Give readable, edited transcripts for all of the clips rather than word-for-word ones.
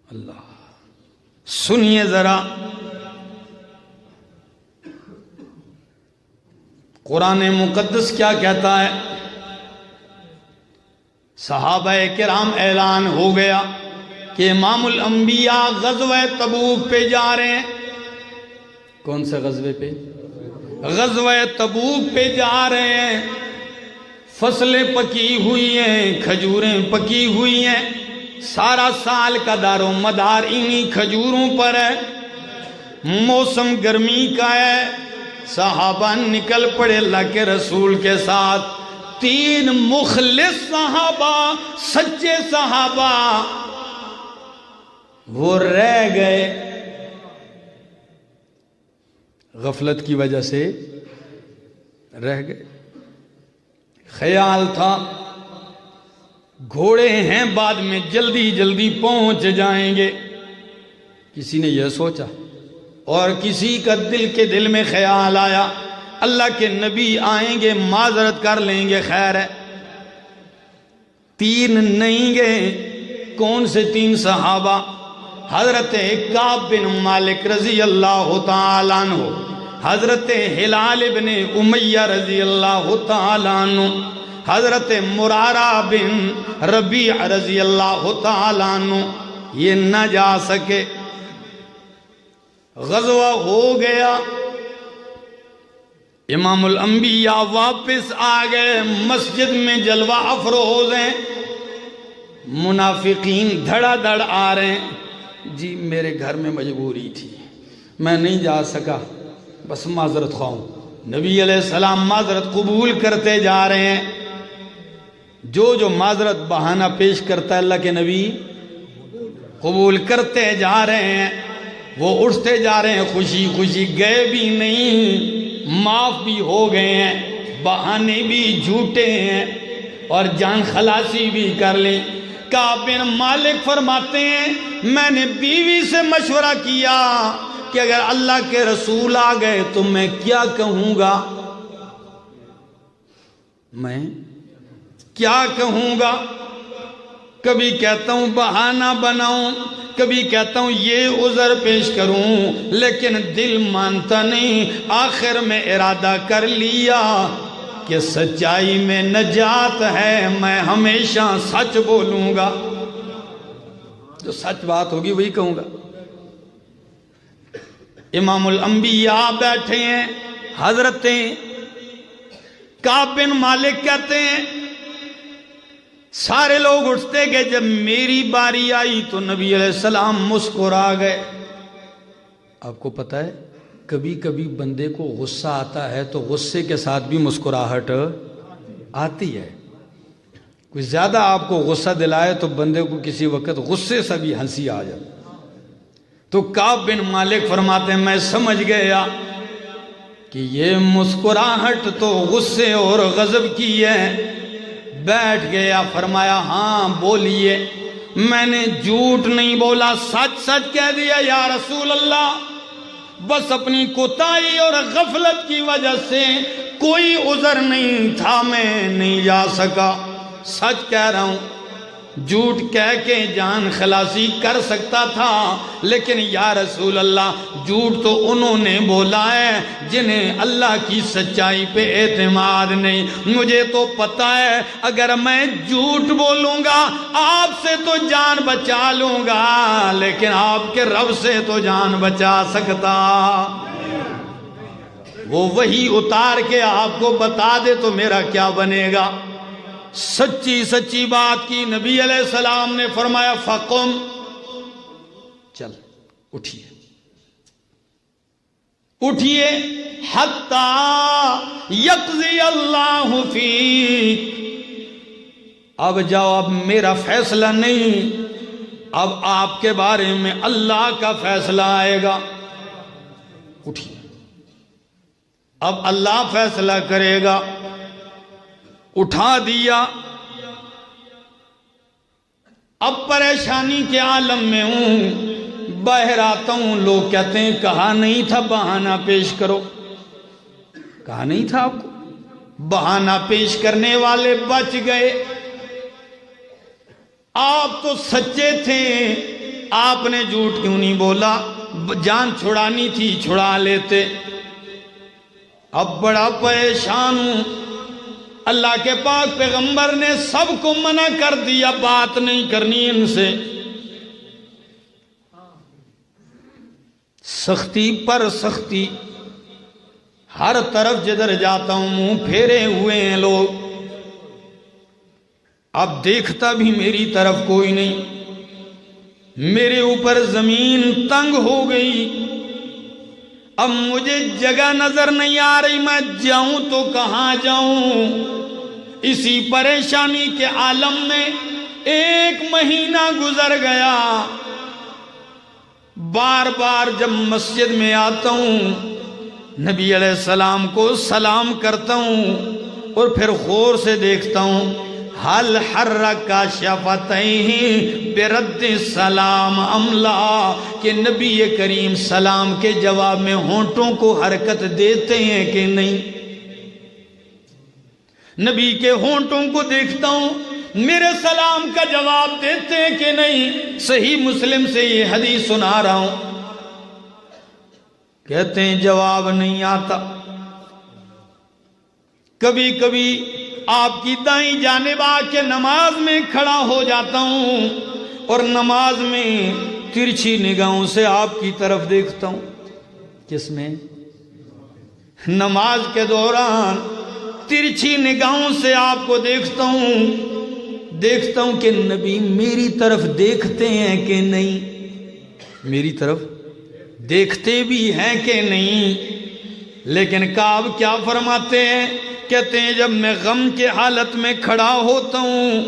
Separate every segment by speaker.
Speaker 1: اللہ سنیے ذرا، قرآن مقدس کیا کہتا ہے؟ صحابہ کرام اعلان ہو گیا کہ امام الانبیاء غزوہ تبوک پہ جا رہے ہیں۔ کون سے غزوے پہ؟ غزوہ تبوک پہ جا رہے ہیں۔ فصلیں پکی ہوئی ہیں، کھجوریں پکی ہوئی ہیں، سارا سال کا دار و مدار انہی کھجوروں پر ہے، موسم گرمی کا ہے۔ صحابہ نکل پڑے اللہ کے رسول کے ساتھ، 3 مخلص صحابہ، سچے صحابہ، وہ رہ گئے، غفلت کی وجہ سے رہ گئے۔ خیال تھا گھوڑے ہیں، بعد میں جلدی جلدی پہنچ جائیں گے، کسی نے یہ سوچا، اور کسی کا دل میں خیال آیا اللہ کے نبی آئیں گے، معذرت کر لیں گے، خیر ہے۔ 3 نہیں گئے۔ کون سے 3 صحابہ؟ حضرت کعب بن مالک رضی اللہ تعالیٰ عنہ، حضرت ہلال بن امیہ رضی اللہ تعالیٰ عنہ، حضرت مرارہ بن ربیع رضی اللہ تعالیٰ عنہ۔ یہ نہ جا سکے، غزوہ ہو گیا، امام الانبیاء واپس آ گئے، مسجد میں جلوہ افروز ہیں، منافقین دھڑا دھڑ آ رہے ہیں، جی میرے گھر میں مجبوری تھی، میں نہیں جا سکا، بس معذرت خواہ ہوں۔ نبی علیہ السلام معذرت قبول کرتے جا رہے ہیں، جو معذرت بہانہ پیش کرتا ہے اللہ کے نبی قبول کرتے جا رہے ہیں۔ وہ اٹھتے جا رہے ہیں خوشی خوشی، گئے بھی نہیں، معاف بھی ہو گئے ہیں، بہانے بھی جھوٹے ہیں، اور جان خلاصی بھی کر لیں۔ کعب بن مالک فرماتے ہیں میں نے بیوی سے مشورہ کیا کہ اگر اللہ کے رسول آ گئے تو میں کیا کہوں گا، میں کیا کہوں گا؟ کبھی کہتا ہوں بہانہ بناؤں، کبھی کہتا ہوں یہ عذر پیش کروں، لیکن دل مانتا نہیں۔ آخر میں ارادہ کر لیا کہ سچائی میں نجات ہے، میں ہمیشہ سچ بولوں گا، جو سچ بات ہوگی وہی کہوں گا۔ امام الانبیاء بیٹھے ہیں، حضرت کعب بن مالک کہتے ہیں سارے لوگ اٹھتے گئے، جب میری باری آئی تو نبی علیہ السلام مسکرا گئے۔ آپ کو پتہ ہے کبھی کبھی بندے کو غصہ آتا ہے تو غصے کے ساتھ بھی مسکراہٹ آتی ہے۔ کوئی زیادہ آپ کو غصہ دلائے تو بندے کو کسی وقت غصے سے بھی ہنسی آ جائے۔ تو کعب بن مالک فرماتے ہیں میں سمجھ گیا کہ یہ مسکراہٹ تو غصے اور غضب کی ہے۔ بیٹھ گیا، فرمایا ہاں بولیے، میں نے جھوٹ نہیں بولا، سچ سچ کہہ دیا یا رسول اللہ، بس اپنی کوتاہی اور غفلت کی وجہ سے کوئی عذر نہیں تھا، میں نہیں جا سکا، سچ کہہ رہا ہوں۔ جھوٹ کہہ کے جان خلاصی کر سکتا تھا، لیکن یا رسول اللہ جھوٹ تو انہوں نے بولا ہے جنہیں اللہ کی سچائی پہ اعتماد نہیں۔ مجھے تو پتہ ہے اگر میں جھوٹ بولوں گا آپ سے تو جان بچا لوں گا، لیکن آپ کے رب سے تو جان بچا سکتا۔ وہ وحی اتار کے آپ کو بتا دے تو میرا کیا بنے گا؟ سچی سچی بات کی۔ نبی علیہ السلام نے فرمایا فقم، چل اٹھیے اٹھیے، حتی یقضی اللہ فیک، اب جاؤ، اب میرا فیصلہ نہیں، اب آپ کے بارے میں اللہ کا فیصلہ آئے گا۔ اٹھیے، اب اللہ فیصلہ کرے گا۔ اٹھا دیا، اب پریشانی کے عالم میں ہوں، باہر آتا ہوں، لوگ کہتے ہیں کہا نہیں تھا بہانہ پیش کرو، کہا نہیں تھا آپ کو، بہانہ پیش کرنے والے بچ گئے۔ آپ تو سچے تھے، آپ نے جھوٹ کیوں نہیں بولا؟ جان چھڑانی تھی چھڑا لیتے۔ اب بڑا پریشان ہوں، اللہ کے پاک پیغمبر نے سب کو منع کر دیا، بات نہیں کرنی ان سے، سختی پر سختی، ہر طرف جدھر جاتا ہوں منہ پھیرے ہوئے ہیں لوگ، اب دیکھتا بھی میری طرف کوئی نہیں، میرے اوپر زمین تنگ ہو گئی، اب مجھے جگہ نظر نہیں آ رہی، میں جاؤں تو کہاں جاؤں؟ اسی پریشانی کے عالم میں 1 مہینہ گزر گیا۔ بار بار جب مسجد میں آتا ہوں نبی علیہ السلام کو سلام کرتا ہوں اور پھر غور سے دیکھتا ہوں، حل حرک شفتیہ برد السلام ام لا، کہ نبی کریم سلام کے جواب میں ہونٹوں کو حرکت دیتے ہیں کہ نہیں؟ نبی کے ہونٹوں کو دیکھتا ہوں، میرے سلام کا جواب دیتے ہیں کہ نہیں؟ صحیح مسلم سے یہ حدیث سنا رہا ہوں، کہتے ہیں جواب نہیں آتا۔ کبھی کبھی آپ کی دائیں جانب آ کے نماز میں کھڑا ہو جاتا ہوں اور نماز میں ترچھی نگاہوں سے آپ کی طرف دیکھتا ہوں۔ کس میں؟ نماز کے دوران ترچھی نگاہوں سے آپ کو دیکھتا ہوں کہ نبی میری طرف دیکھتے ہیں کہ نہیں، میری طرف دیکھتے بھی ہیں کہ نہیں۔ لیکن کعب کیا فرماتے ہیں؟ کہتے ہیں جب میں غم کے حالت میں کھڑا ہوتا ہوں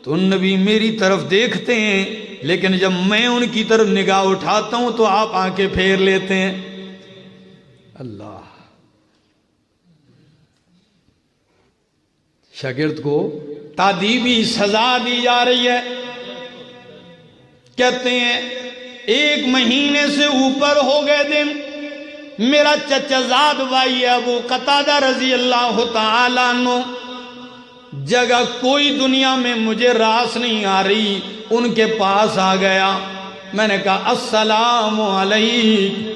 Speaker 1: تو نبی میری طرف دیکھتے ہیں، لیکن جب میں ان کی طرف نگاہ اٹھاتا ہوں تو آپ آنکھیں پھیر لیتے ہیں۔ اللہ، شاگرد کو تادیبی سزا دی جا رہی ہے۔ کہتے ہیں 1 مہینے سے اوپر ہو گئے دن، میرا چچا زاد بھائی ابو قتادہ رضی اللہ تعالیٰ عنہ، جگہ کوئی دنیا میں مجھے راس نہیں آ رہی، ان کے پاس آ گیا۔ میں نے کہا السلام علیکم،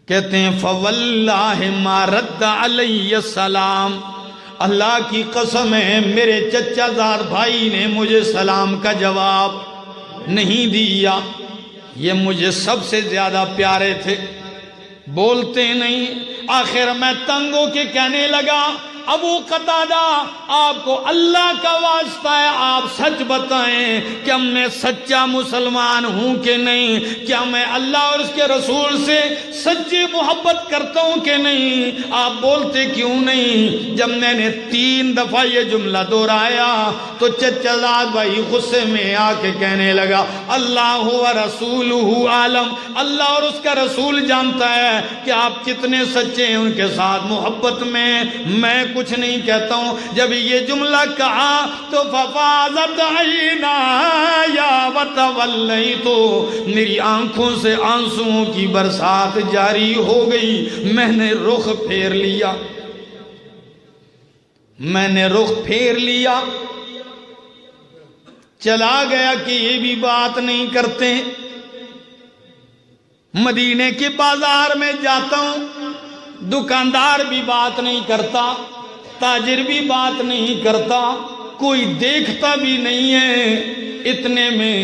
Speaker 1: کہتے ہیں فواللہ ما رد علی السلام، اللہ کی قسم ہے میرے چچا زاد بھائی نے مجھے سلام کا جواب نہیں دیا۔ یہ مجھے سب سے زیادہ پیارے تھے، بولتے نہیں۔ آخر میں تنگ ہو کے کہنے لگا ابو قتادہ، آپ کو اللہ کا واسطہ ہے، آپ سچ بتائیں کہ میں سچا مسلمان ہوں کہ نہیں؟ کیا میں اللہ اور اس کے رسول سے سچی محبت کرتا ہوں کہ نہیں؟ آپ بولتے کیوں نہیں؟ جب میں نے 3 دفعہ یہ جملہ دہرایا تو چچا زاد بھائی غصے میں آ کے کہنے لگا اللہ و رسولہ عالم، اللہ اور اس کا رسول جانتا ہے کہ آپ کتنے سچے ہیں ان کے ساتھ محبت میں کچھ نہیں کہتا ہوں۔ جب یہ جملہ کہا تو ففاضت عینایا وتولیت، میری آنکھوں سے آنسوؤں کی برسات جاری ہو گئی، میں نے رخ پھیر لیا، چلا گیا کہ یہ بھی بات نہیں کرتے۔ مدینے کے بازار میں جاتا ہوں، دکاندار بھی بات نہیں کرتا، تاجر بھی بات نہیں کرتا، کوئی دیکھتا بھی نہیں ہے۔ اتنے میں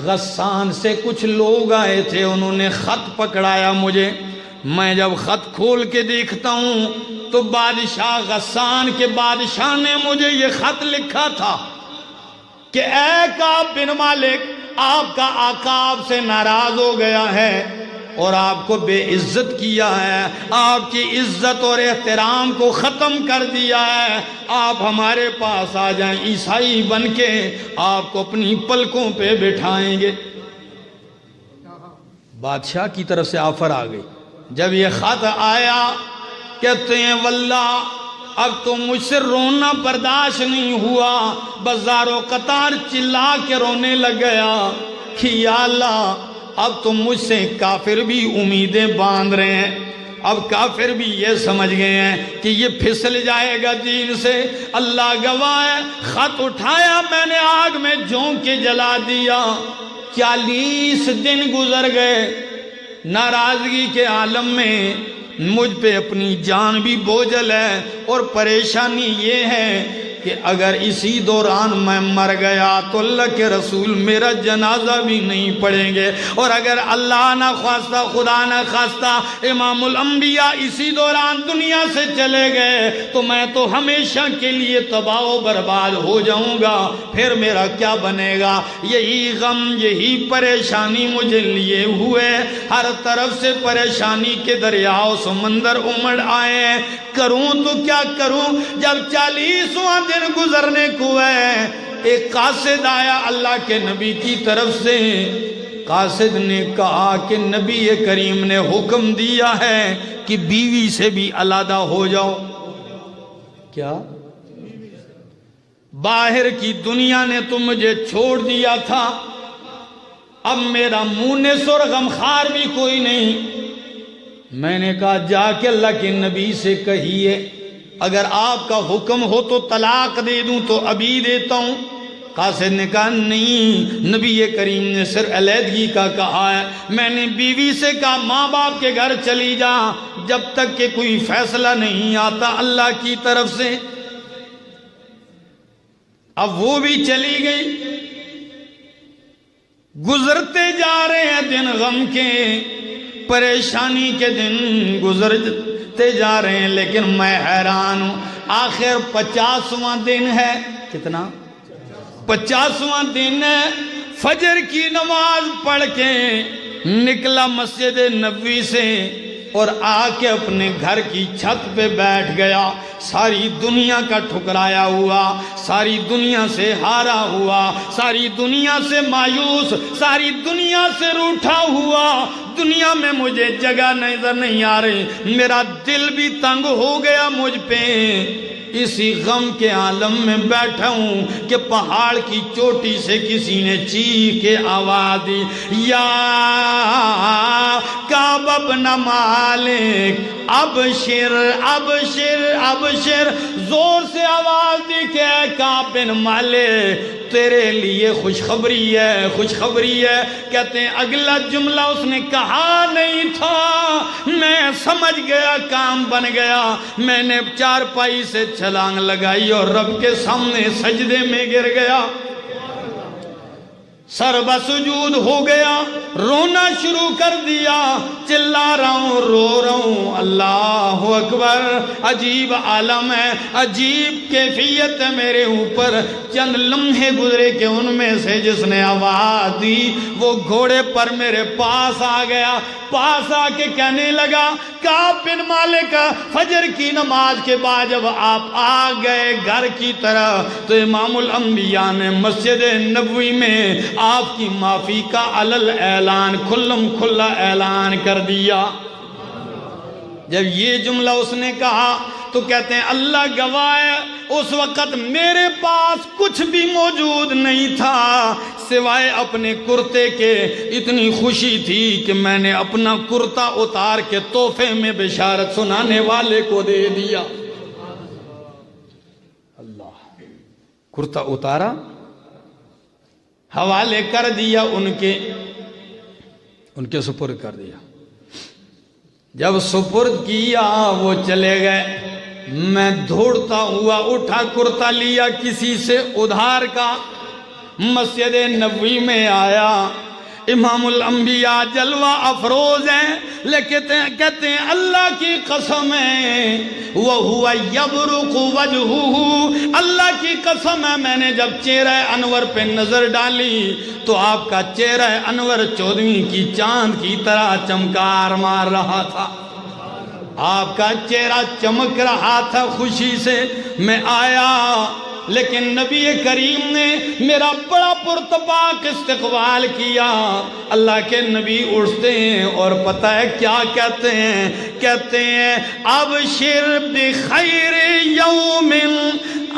Speaker 1: غسان سے کچھ لوگ آئے تھے، انہوں نے خط پکڑایا مجھے۔ میں جب خط کھول کے دیکھتا ہوں تو بادشاہ غسان کے بادشاہ نے مجھے یہ خط لکھا تھا کہ اے کعب بن مالک، آپ کا آقا آپ سے ناراض ہو گیا ہے اور آپ کو بے عزت کیا ہے، آپ کی عزت اور احترام کو ختم کر دیا ہے، آپ ہمارے پاس آ جائیں، عیسائی بن کے آپ کو اپنی پلکوں پہ بٹھائیں گے۔ بادشاہ کی طرف سے آفر آ گئی۔ جب یہ خط آیا کہتے ہیں واللہ اب تو مجھ سے رونا برداشت نہیں ہوا، بازار و قطار چلا کے رونے لگ گیا کہ یا اللہ اب تو مجھ سے کافر بھی امیدیں باندھ رہے ہیں، اب کافر بھی یہ سمجھ گئے ہیں کہ یہ پھسل جائے گا دین سے. اللہ گواہ ہے خط اٹھایا میں نے آگ میں جھونک کے جلا دیا. 40 دن گزر گئے ناراضگی کے عالم میں. مجھ پہ اپنی جان بھی بوجھل ہے اور پریشانی یہ ہے کہ اگر اسی دوران میں مر گیا تو اللہ کے رسول میرا جنازہ بھی نہیں پڑھیں گے, اور اگر اللہ نہ خواستہ خدا نہ خواستہ امام الانبیاء اسی دوران دنیا سے چلے گئے تو میں تو ہمیشہ کے لیے تباہ و برباد ہو جاؤں گا. پھر میرا کیا بنے گا؟ یہی غم یہی پریشانی مجھے لیے ہوئے. ہر طرف سے پریشانی کے دریاؤ سمندر امڑ آئے ہیں. کروں تو کیا کروں؟ جب 40واں دن گزرنے کو ہے ایک قاصد آیا اللہ کے نبی کی طرف سے. قاصد نے کہا کہ نبی کریم نے حکم دیا ہے کہ بیوی سے بھی علیحدہ ہو جاؤ. کیا؟ باہر کی دنیا نے تو مجھے چھوڑ دیا تھا, اب میرا منہ سر غمخوار بھی کوئی نہیں. میں نے کہا جا کے اللہ کے نبی سے کہیے اگر آپ کا حکم ہو تو طلاق دے دوں تو ابھی دیتا ہوں. قاصد نے کہا نہیں, نبی کریم نے صرف علیحدگی کا کہا ہے. میں نے بیوی سے کہا ماں باپ کے گھر چلی جا جب تک کہ کوئی فیصلہ نہیں آتا اللہ کی طرف سے. اب وہ بھی چلی گئی. گزرتے جا رہے ہیں دن غم کے, پریشانی کے دن گزرتے جا رہے ہیں, لیکن میں حیران ہوں. آخر 50واں دن ہے. کتنا؟ 50واں دن ہے. فجر کی نماز پڑھ کے نکلا مسجد نبوی سے اور آ کے اپنے گھر کی چھت پہ بیٹھ گیا. ساری دنیا کا ٹھکرایا ہوا, ساری دنیا سے ہارا ہوا, ساری دنیا سے مایوس, ساری دنیا سے روٹھا ہوا. دنیا میں مجھے جگہ نظر نہیں آ رہی, میرا دل بھی تنگ ہو گیا مجھ پہ. اسی غم کے عالم میں بیٹھا ہوں کہ پہاڑ کی چوٹی سے کسی نے چیخ کے آواز دی, یا کعب بن مالک ابشر ابشر ابشر. زور سے آواز دی کہ اے کعب بن مالک تیرے لیے خوشخبری ہے, خوشخبری ہے. کہتے ہیں اگلا جملہ اس نے کہا نہیں تھا, میں سمجھ گیا کام بن گیا. میں نے چارپائی سے چھلانگ لگائی اور رب کے سامنے سجدے میں گر گیا, سر بسجود ہو گیا, رونا شروع کر دیا, چلا رہا ہوں, رو رہا ہوں. اللہ اکبر, عجیب عالم ہے, عجیب کیفیت ہے میرے اوپر. چند لمحے گزرے کہ ان میں سے جس نے آواز دی وہ گھوڑے پر میرے پاس آ گیا. پاس آ کے کہنے لگا کعب بن مالک فجر کی نماز کے بعد جب آپ آ گئے گھر کی طرف تو امام الانبیاء نے مسجد نبوی میں آپ کی معافی کا علل اعلان کھلم کھلا اعلان کر دیا. جب یہ جملہ اس نے کہا تو کہتے ہیں اللہ گواہ ہے اس وقت میرے پاس کچھ بھی موجود نہیں تھا سوائے اپنے کرتے کے. اتنی خوشی تھی کہ میں نے اپنا کرتا اتار کے تحفے میں بشارت سنانے والے کو دے دیا. اللہ, کرتا اتارا, حوالے کر دیا, ان کے سپرد کر دیا. جب سپرد کیا وہ چلے گئے. میں دوڑتا ہوا اٹھا, کرتا لیا کسی سے ادھار کا, مسجد نبوی میں آیا. امام الانبیاء جلوہ افروز ہیں لیکن کہتے ہیں اللہ کی قسم ہے وَهُوَ يَبْرُقُ وَجْهُهُ, اللہ کی قسم ہے میں نے جب چہرہ انور پہ نظر ڈالی تو آپ کا چہرہ انور 14ویں کی چاند کی طرح چمکار مار رہا تھا. آپ کا چہرہ چمک رہا تھا خوشی سے. میں آیا لیکن نبی کریم نے میرا بڑا پرتپاک استقبال کیا. اللہ کے نبی اٹھتے ہیں اور پتہ ہے کیا کہتے ہیں؟ کہتے ہیں ابشر بخیر یوم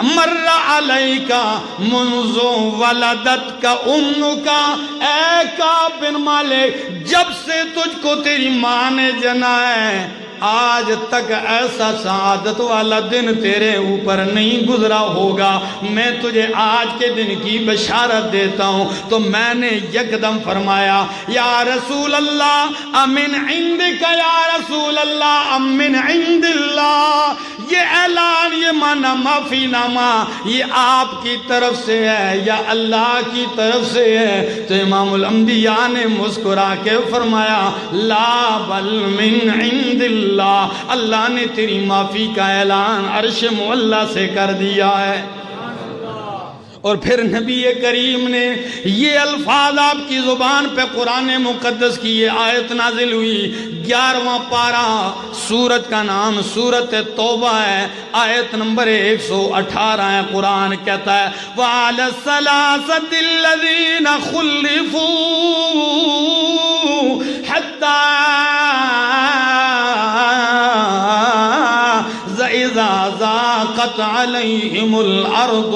Speaker 1: مر علیکا منذ ولدت کا امکا. اے کعب بن مالک جب سے تجھ کو تیری ماں نے جنا ہے آج تک ایسا سعادت والا دن تیرے اوپر نہیں گزرا ہوگا، میں تجھے آج کے دن کی بشارت دیتا ہوں۔ تو میں نے یکدم فرمایا یا رسول اللہ امن عندک، یا رسول اللہ امن عند اللہ، یہ اعلان، یہ مانا معافی نامہ یہ آپ کی طرف سے ہے یا اللہ کی طرف سے ہے؟ تو امام الانبیاء نے مسکرا کے فرمایا لا بل من عند اللہ، اللہ نے تیری معافی کا اعلان عرش معلی سے کر دیا ہے۔ اور پھر نبی کریم نے یہ الفاظ آپ کی زبان پہ قرآن مقدس کی یہ آیت نازل ہوئی، 11واں پارہ، سورت کا نام سورت توبہ ہے، آیت نمبر 118 ہے۔ قرآن کہتا ہے وَعَلَى الثَّلَاثَةِ الَّذِينَ خُلِّفُوا حَتَّى إِذَا ضَاقَتْ عَلَيْهِمُ الْأَرْضُ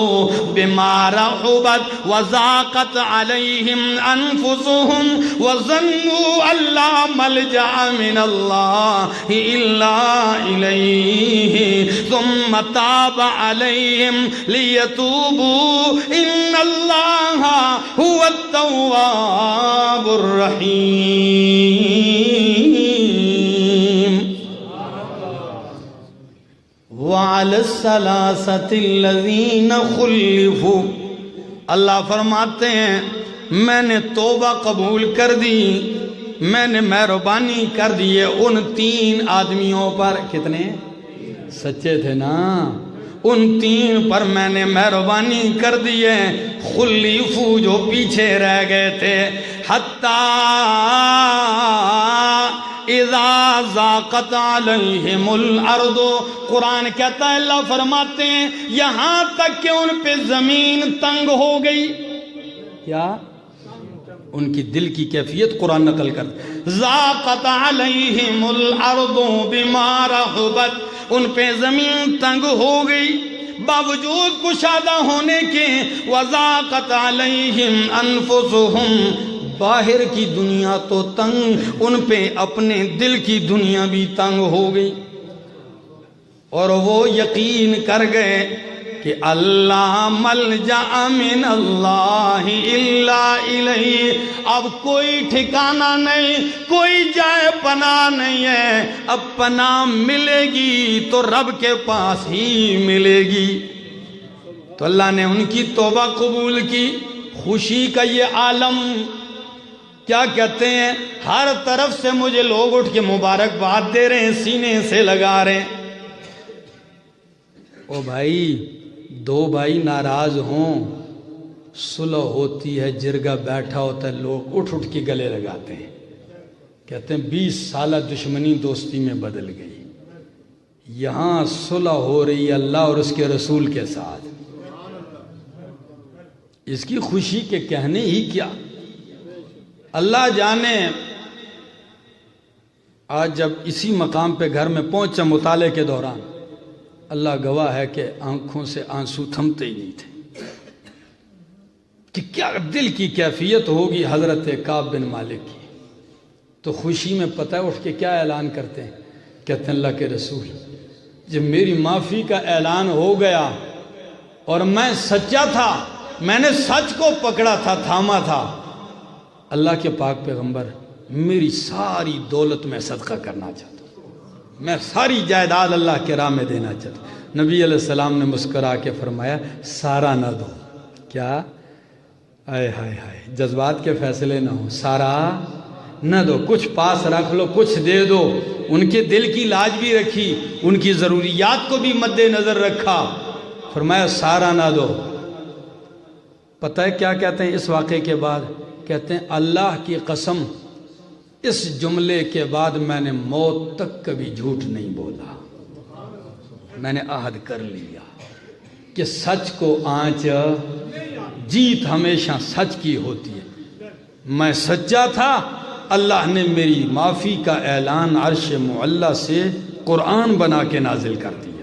Speaker 1: بِمَا رَحُبَتْ وَضَاقَتْ عَلَيْهِمْ أَنفُسُهُمْ وَظَنُّوا أَن لَّا مَلْجَأَ مِنَ اللَّهِ إِلَّا إِلَيْهِ ثُمَّ تَابَ عَلَيْهِمْ لِيَتُوبُوا إِنَّ اللَّهَ هُوَ التَّوَّابُ الرَّحِيمُ۔ وَعَلَى الثَّلَاثَةِ الَّذِينَ خُلِّفُوا، اللہ فرماتے ہیں میں نے توبہ قبول کر دی، میں نے مہربانی کر دی ہے ان 3 آدمیوں پر۔ کتنے؟ سچے تھے نا؟ ان 3 پر میں نے مہربانی کر دی ہے، خلیفو جو پیچھے رہ گئے تھے، حتیٰ اذا ضاقت علیہم الارض، قرآن کہتا ہے اللہ فرماتے ہیں یہاں تک کہ ان پہ زمین تنگ ہو گئی۔ کیا؟ ان کی دل کی کیفیت قرآن نقل کرتا، ضاقت علیہم الارض بما رحبت، ان پہ زمین تنگ ہو گئی باوجود کشادہ ہونے کے، وضاقت علیہم انفسہم، باہر کی دنیا تو تنگ، ان پہ اپنے دل کی دنیا بھی تنگ ہو گئی، اور وہ یقین کر گئے کہ اللہ ملجأ من اللہ الا الیہ، اب کوئی ٹھکانہ نہیں، کوئی جائے پناہ نہیں ہے، اب پناہ ملے گی تو رب کے پاس ہی ملے گی۔ تو اللہ نے ان کی توبہ قبول کی۔ خوشی کا یہ عالم، کیا کہتے ہیں، ہر طرف سے مجھے لوگ اٹھ کے مبارکباد دے رہے ہیں، سینے سے لگا رہے ہیں۔ او بھائی، 2 بھائی ناراض ہوں، صلح ہوتی ہے، جرگہ بیٹھا ہوتا ہے، لوگ اٹھ کے گلے لگاتے ہیں، کہتے ہیں 20 سالہ دشمنی دوستی میں بدل گئی، یہاں صلح ہو رہی ہے اللہ اور اس کے رسول کے ساتھ۔ اس کی خوشی کے کہنے ہی کیا، اللہ جانے۔ آج جب اسی مقام پہ گھر میں پہنچا مطالعے کے دوران، اللہ گواہ ہے کہ آنکھوں سے آنسو تھمتے ہی نہیں تھے کہ کیا دل کی کیفیت ہوگی حضرت کعب بن مالک کی۔ تو خوشی میں پتہ ہے اٹھ کے کیا اعلان کرتے ہیں، کہتے ہیں اللہ کے رسول جب میری معافی کا اعلان ہو گیا اور میں سچا تھا، میں نے سچ کو پکڑا تھا، تھاما تھا، اللہ کے پاک پیغمبر میری ساری دولت میں صدقہ کرنا چاہتا ہوں، میں ساری جائیداد اللہ کے راہ میں دینا چاہتا ہوں۔ نبی علیہ السلام نے مسکرا کے فرمایا سارا نہ دو۔ کیا؟ آئے ہائے ہائے، جذبات کے فیصلے نہ ہو، سارا نہ دو، کچھ پاس رکھ لو، کچھ دے دو۔ ان کے دل کی لاج بھی رکھی، ان کی ضروریات کو بھی مد نظر رکھا، فرمایا سارا نہ دو۔ پتہ ہے کیا کہتے ہیں اس واقعے کے بعد؟ کہتے ہیں اللہ کی قسم اس جملے کے بعد میں نے موت تک کبھی جھوٹ نہیں بولا، میں نے عہد کر لیا کہ سچ کو آنچ، جیت ہمیشہ سچ کی ہوتی ہے۔ میں سچا تھا، اللہ نے میری معافی کا اعلان عرش معلی سے قرآن بنا کے نازل کر دیا۔